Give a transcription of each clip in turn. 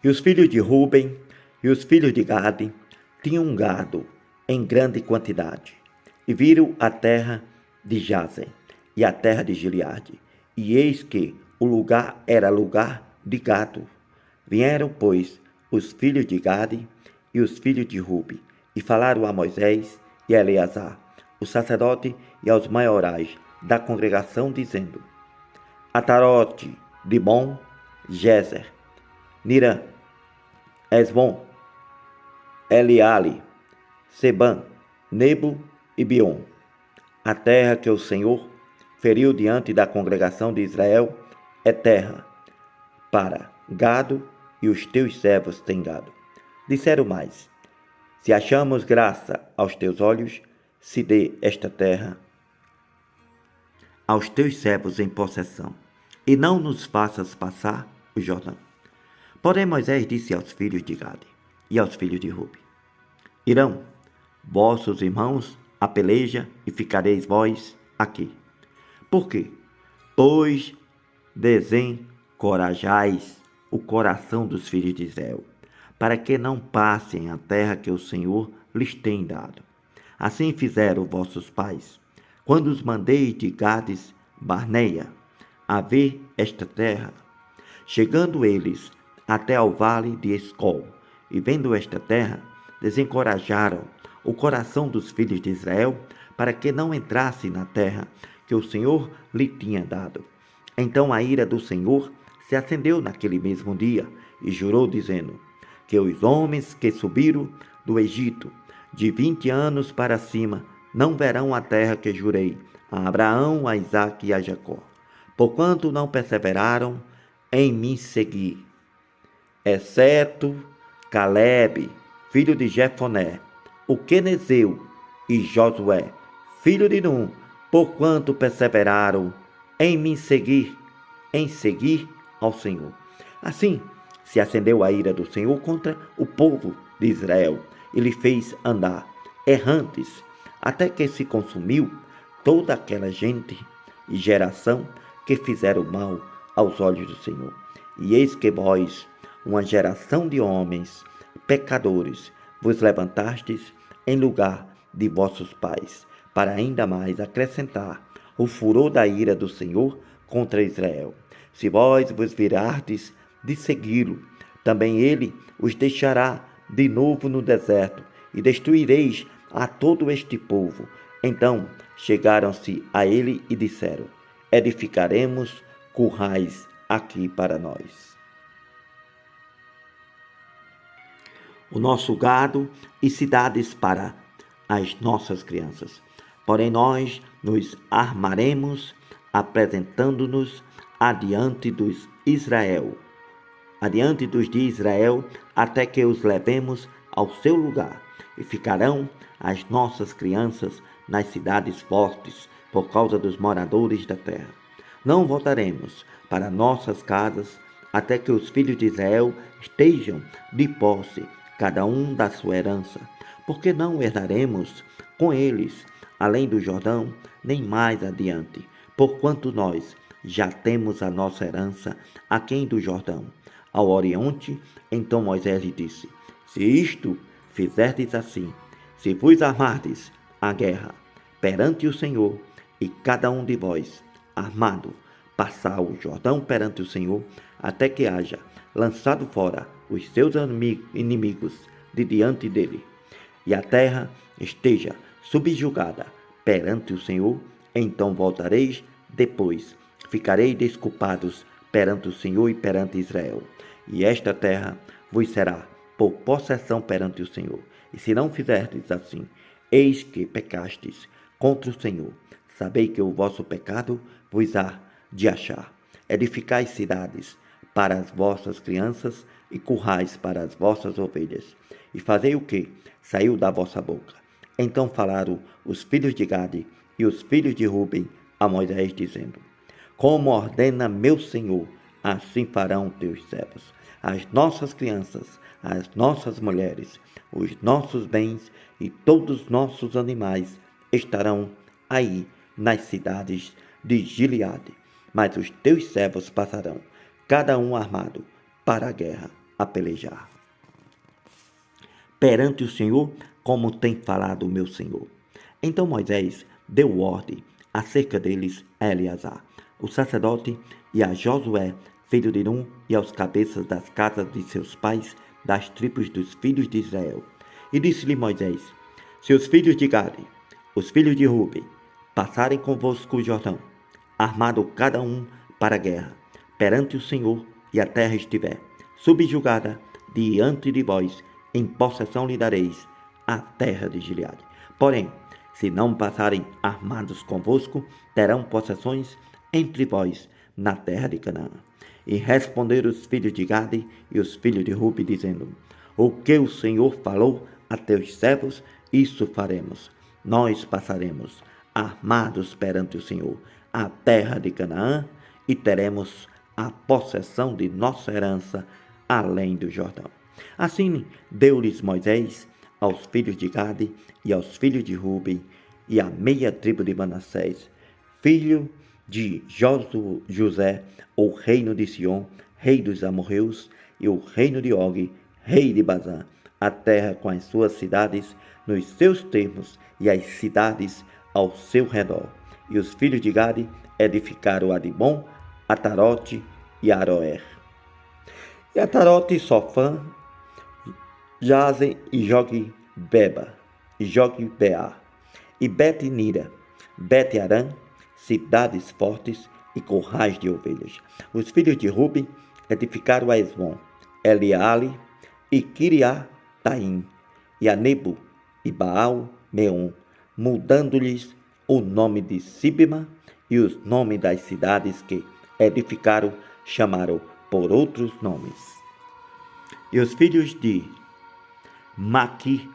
E os filhos de Ruben e os filhos de Gade tinham um gado em grande quantidade, e viram a terra de Jazer e a terra de Gileade, e eis que o lugar era lugar de gado. Vieram, pois, os filhos de Gade e os filhos de Ruben, e falaram a Moisés e a Eleazar, o sacerdote, e aos maiorais da congregação, dizendo: Atarote, Dibon, Jezer, Nirã, Esbom, Eliale, Sebã, Nebo e Biom. A terra que o Senhor feriu diante da congregação de Israel é terra para gado, e os teus servos têm gado. Disseram mais: se achamos graça aos teus olhos, se dê esta terra aos teus servos em possessão, e não nos faças passar o Jordão. Porém Moisés disse aos filhos de Gade e aos filhos de Ruben: irão vossos irmãos a peleja, e ficareis vós aqui. Por quê? Pois desencorajais o coração dos filhos de Israel, para que não passem a terra que o Senhor lhes tem dado. Assim fizeram vossos pais, quando os mandei de Gades Barneia a ver esta terra. Chegando eles até ao vale de Escol, e vendo esta terra, desencorajaram o coração dos filhos de Israel, para que não entrasse na terra que o Senhor lhe tinha dado. Então a ira do Senhor se acendeu naquele mesmo dia, e jurou, dizendo: que os homens que subiram do Egito, de 20 anos para cima, não verão a terra que jurei a Abraão, a Isaque e a Jacó, porquanto não perseveraram em me seguir, exceto Calebe, filho de Jefoné, o quenezeu, e Josué, filho de Num, porquanto perseveraram em me seguir, em seguir ao Senhor. Assim se acendeu a ira do Senhor contra o povo de Israel, e lhe fez andar errantes, até que se consumiu toda aquela gente e geração que fizeram mal aos olhos do Senhor. E eis que vós, uma geração de homens pecadores, vos levantastes em lugar de vossos pais, para ainda mais acrescentar o furor da ira do Senhor contra Israel. Se vós vos virardes de segui-lo, também ele os deixará de novo no deserto, e destruireis a todo este povo. Então chegaram-se a ele e disseram: edificaremos currais aqui para nós, o nosso gado, e cidades para as nossas crianças. Porém nós nos armaremos, apresentando-nos adiante dos de Israel, até que os levemos ao seu lugar, e ficarão as nossas crianças nas cidades fortes, por causa dos moradores da terra. Não voltaremos para nossas casas, até que os filhos de Israel estejam de posse, cada um da sua herança, porque não herdaremos com eles, além do Jordão, nem mais adiante, porquanto nós já temos a nossa herança aquém do Jordão, ao oriente. Então Moisés lhe disse: se isto fizerdes assim, se vos armardes a guerra perante o Senhor, e cada um de vós, armado, passar o Jordão perante o Senhor, até que haja lançado fora os seus inimigos de diante dele, e a terra esteja subjugada perante o Senhor, então voltareis depois, ficareis desculpados perante o Senhor e perante Israel, e esta terra vos será por possessão perante o Senhor. E se não fizerdes assim, eis que pecastes contra o Senhor. Sabei que o vosso pecado vos há de achar. Edificai cidades para as vossas crianças, e currais para as vossas ovelhas, e fazei o que saiu da vossa boca. Então falaram os filhos de Gade e os filhos de Ruben a Moisés, dizendo: como ordena meu Senhor, assim farão teus servos. As nossas crianças, as nossas mulheres, os nossos bens e todos os nossos animais estarão aí nas cidades de Gileade. Mas os teus servos passarão, cada um armado, para a guerra. a pelejar perante o Senhor, como tem falado o meu Senhor. Então Moisés deu ordem acerca deles a Eleazar, o sacerdote, e a Josué, filho de Nun, e aos cabeças das casas de seus pais, das tribos dos filhos de Israel. E disse-lhe Moisés: se os filhos de Gade, os filhos de Ruben, passarem convosco o Jordão, armado cada um para a guerra, perante o Senhor, e a terra estiver subjugada diante de vós, em possessão lhe dareis a terra de Gileade. Porém, se não passarem armados convosco, terão possessões entre vós na terra de Canaã. E responderam os filhos de Gade e os filhos de Ruben, dizendo: o que o Senhor falou a teus servos, isso faremos. Nós passaremos armados perante o Senhor a terra de Canaã, e teremos a possessão de nossa herança além do Jordão. Assim deu-lhes Moisés aos filhos de Gade e aos filhos de Ruben e à meia tribo de Manassés, filho de José, o reino de Sion, rei dos amorreus, e o reino de Og, rei de Bazã, a terra com as suas cidades nos seus termos e as cidades ao seu redor. E os filhos de Gade edificaram Adibom, Atarote e Aroer. E Atarote e Sofã, Jaze e Jogbeba, e Jogbeá, e Bet-Nira, Bet-Arã, cidades fortes e currais de ovelhas. Os filhos de Ruben edificaram a Esbom, Eleale e Kiriataim, e a Nebo e Baal-Meon, mudando-lhes o nome de Sibma, e os nomes das cidades que edificaram chamaram por outros nomes. E os filhos de Maqui,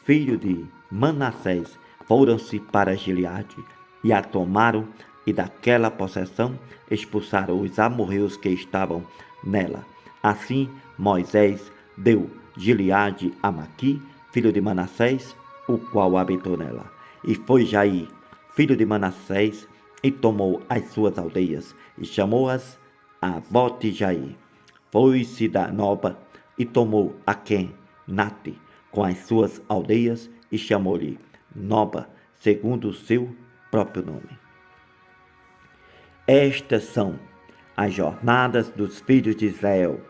filho de Manassés, foram-se para Gileade e a tomaram, e daquela possessão expulsaram os amorreus que estavam nela. Assim Moisés deu Gileade a Maqui, filho de Manassés, o qual habitou nela. E foi Jair, filho de Manassés, e tomou as suas aldeias, e chamou-as a Bote-Jair. Foi-se da Noba, e tomou Aquém, Nate, com as suas aldeias, e chamou-lhe Noba, segundo o seu próprio nome. Estas são as jornadas dos filhos de Israel,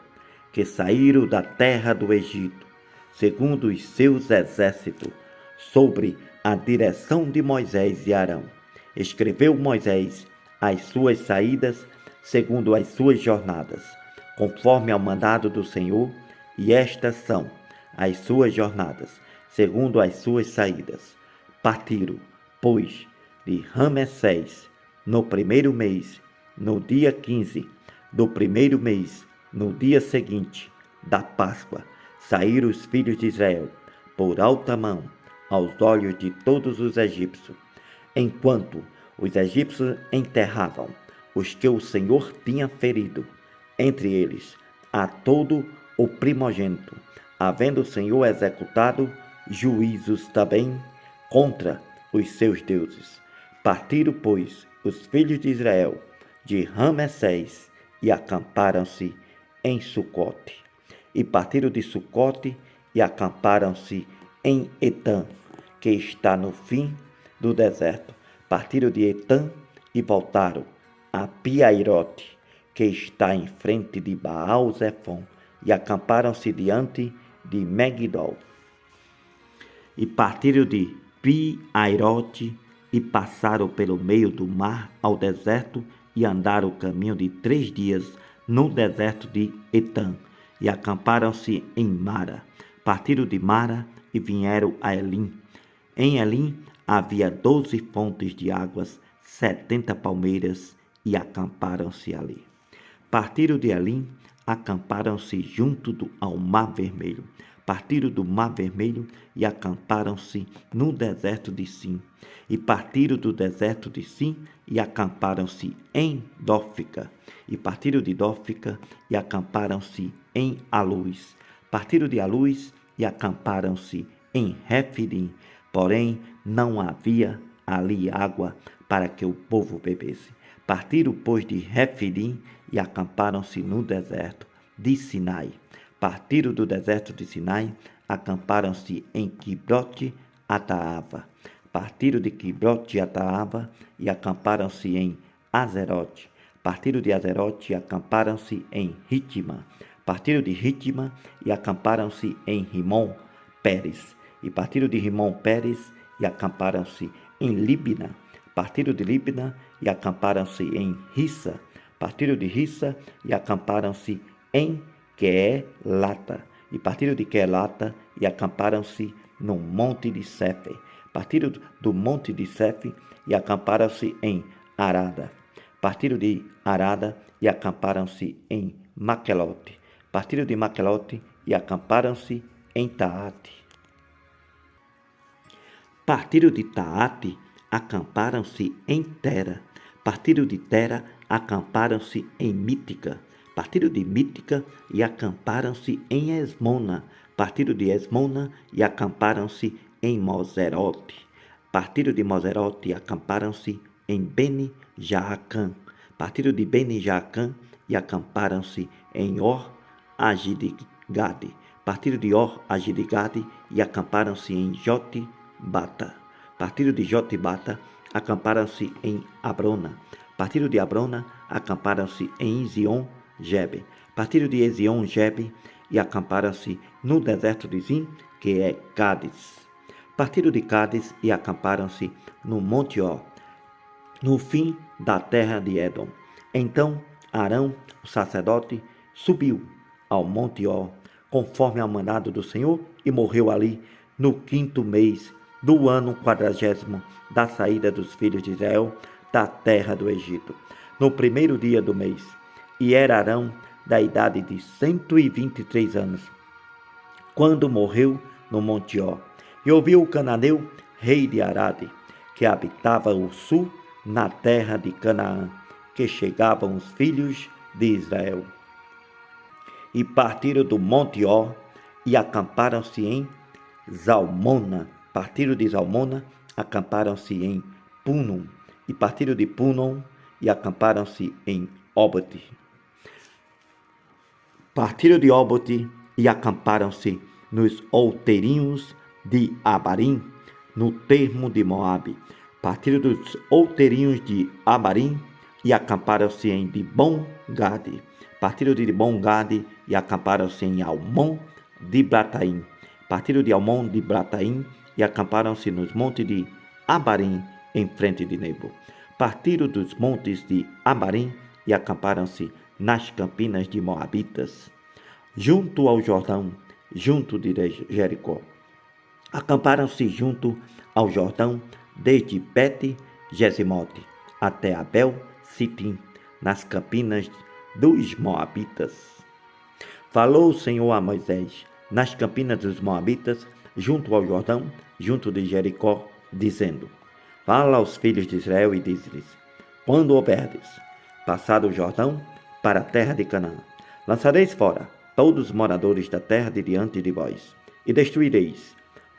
que saíram da terra do Egito, segundo os seus exércitos, sobre a direção de Moisés e Arão. Escreveu Moisés as suas saídas, segundo as suas jornadas, conforme ao mandado do Senhor, e estas são as suas jornadas, segundo as suas saídas. Partiram, pois, de Ramessés, no primeiro mês, no dia 15 do primeiro mês, no dia seguinte da Páscoa, saíram os filhos de Israel, por alta mão, aos olhos de todos os egípcios, enquanto os egípcios enterravam os que o Senhor tinha ferido, entre eles a todo o primogênito, havendo o Senhor executado juízos também contra os seus deuses. Partiram, pois, os filhos de Israel de Ramessés e acamparam-se em Sucote. E partiram de Sucote e acamparam-se em Etã, que está no fim do deserto. Partiram de Etã e voltaram a Piairote, que está em frente de Baal-Zefon, e acamparam-se diante de Megidol. E partiram de Piairote e passaram pelo meio do mar ao deserto, e andaram o caminho de 3 dias no deserto de Etã, e acamparam-se em Mara. Partiram de Mara e vieram a Elim. Em Elim havia 12 fontes de águas, 70 palmeiras, e acamparam-se ali. Partiram de Elim, acamparam-se junto ao Mar Vermelho. Partiram do Mar Vermelho e acamparam-se no deserto de Sim. E partiram do deserto de Sim e acamparam-se em Dófica. E partiram de Dófica e acamparam-se em Aluz. Partiram de Aluz e acamparam-se em Refidim. Porém, não havia ali água para que o povo bebesse. Partiram, pois, de Refidim e acamparam-se no deserto de Sinai. Partiram do deserto de Sinai, acamparam-se em Quibrote-Ataava. Partiram de Quibrote-Ataava e acamparam-se em Azerote. Partiram de Azerote e acamparam-se em Ritma. Partiram de Ritma e acamparam-se em Rimon-Pérez. E partiram de Rimon-Pérez e acamparam-se em Libna. Partiram de Libna e acamparam-se em Rissa. Partiram de Rissa e acamparam-se em Quelata. E partiram de Quelata e acamparam-se no monte de Sefe. Partiram do monte de Sefe e acamparam-se em Arada. Partiram de Arada e acamparam-se em Maquelote. Partiram de Maquelote e acamparam-se em Taate. Partiram de Taate, acamparam-se em Tera. Partiram de Tera, acamparam-se em Mítica. Partiram de Mítica e acamparam-se em Esmona. Partiram de Esmona e acamparam-se em Moserote. Partiram de Moserote e acamparam-se em Bene-Jaacã. Partiram de Bene-Jaacã e acamparam-se em Or-Agidgade. Partiram de Or-Agidgade e acamparam-se em Jotibata. Partiram de Jotibata, acamparam-se em Abrona. Partiram de Abrona, acamparam-se em Ezion-Gebe. Partiram de Ezion-Gebe e acamparam-se no deserto de Zim, que é Cádiz. Partiram de Cádiz e acamparam-se no Monte Ó, no fim da terra de Edom. Então Arão, o sacerdote, subiu ao Monte Ó, conforme ao mandado do Senhor, e morreu ali no 5º mês do ano 40º da saída dos filhos de Israel da terra do Egito, no 1º dia do mês. E era Arão da idade de 123 anos, quando morreu no Monte Ó. E ouviu o cananeu, rei de Arade, que habitava o sul, na terra de Canaã, que chegavam os filhos de Israel. E partiram do Monte Ó e acamparam-se em Zalmona. Partiram de Zalmona, acamparam-se em Punom. E partiram de Punom e acamparam-se em Obote. Partiram de Obote e acamparam-se nos outeirinhos de Abarim, no termo de Moabe. Partiram dos outeirinhos de Abarim e acamparam-se em Dibon-Gade. Partiram de Dibon-Gade e acamparam-se em Almon de Brataim. Partiram de Almon de Brataim e acamparam-se nos montes de Abarim, em frente de Nebo. Partiram dos montes de Abarim e acamparam-se nas campinas de Moabitas, junto ao Jordão, junto de Jericó. Acamparam-se junto ao Jordão, desde Bet-Gesimote até Abel-Sitim, nas campinas dos Moabitas. Falou o Senhor a Moisés, nas campinas dos Moabitas, junto ao Jordão, junto de Jericó, dizendo: Fala aos filhos de Israel e diz-lhes: Quando houverdes passado o Jordão para a terra de Canaã, lançareis fora todos os moradores da terra de diante de vós, e destruireis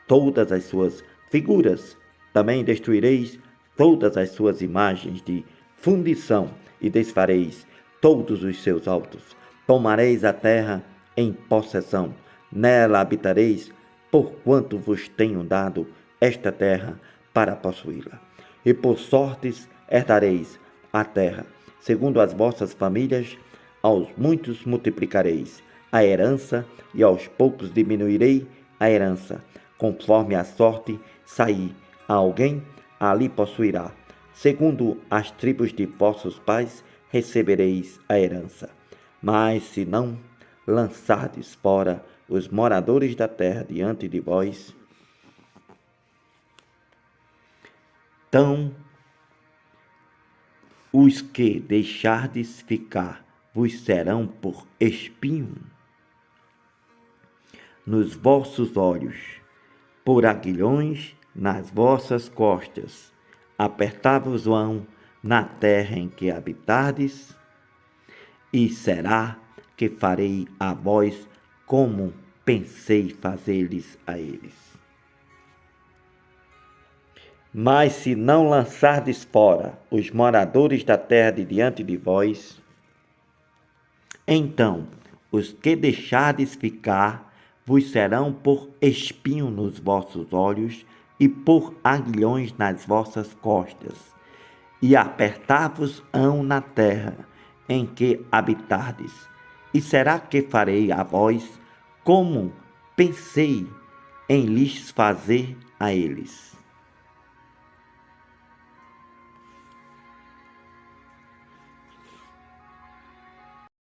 todas as suas figuras. Também destruireis todas as suas imagens de fundição, e desfareis todos os seus altos. Tomareis a terra em possessão, nela habitareis, porquanto vos tenho dado esta terra para possuí-la. E por sortes herdareis a terra, segundo as vossas famílias, aos muitos multiplicareis a herança, e aos poucos diminuirei a herança. Conforme a sorte sair a alguém, ali possuirá. Segundo as tribos de vossos pais, recebereis a herança. Mas se não lançardes fora os moradores da terra diante de vós, então os que deixardes ficar vos serão por espinho nos vossos olhos, por aguilhões nas vossas costas. Apertar-vos-ão na terra em que habitardes, e será que farei a vós como pensei fazer-lhes a eles. Mas se não lançardes fora os moradores da terra de diante de vós, então Os que deixardes ficar vos serão por espinho nos vossos olhos e por aguilhões nas vossas costas, e apertar-vos-ão na terra em que habitardes. E será que farei a vós como pensei em lhes fazer a eles?